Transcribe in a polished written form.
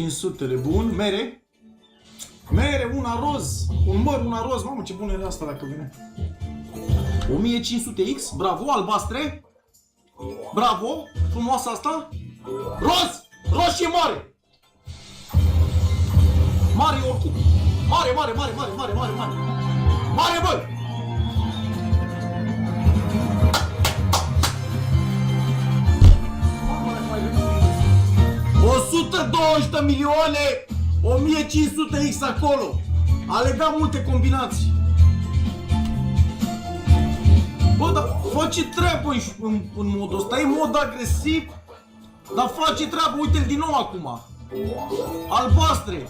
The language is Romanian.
500 bun, mere. Mere, una roz. Un măr, una roz. Mamă, ce bună e asta dacă vine. 1500X, bravo, albastre. Bravo, frumoasă asta. Roz! Roșie mare! Mare oricum. Mare, mare, mare, mare, mare, mare, mare. Mare, băi! $120 de milioane! 1500X acolo! A legat multe combinații. Bă, dar face treabă în modul ăsta, e mod agresiv, dar face treabă, uite-l din nou acum. Albastre,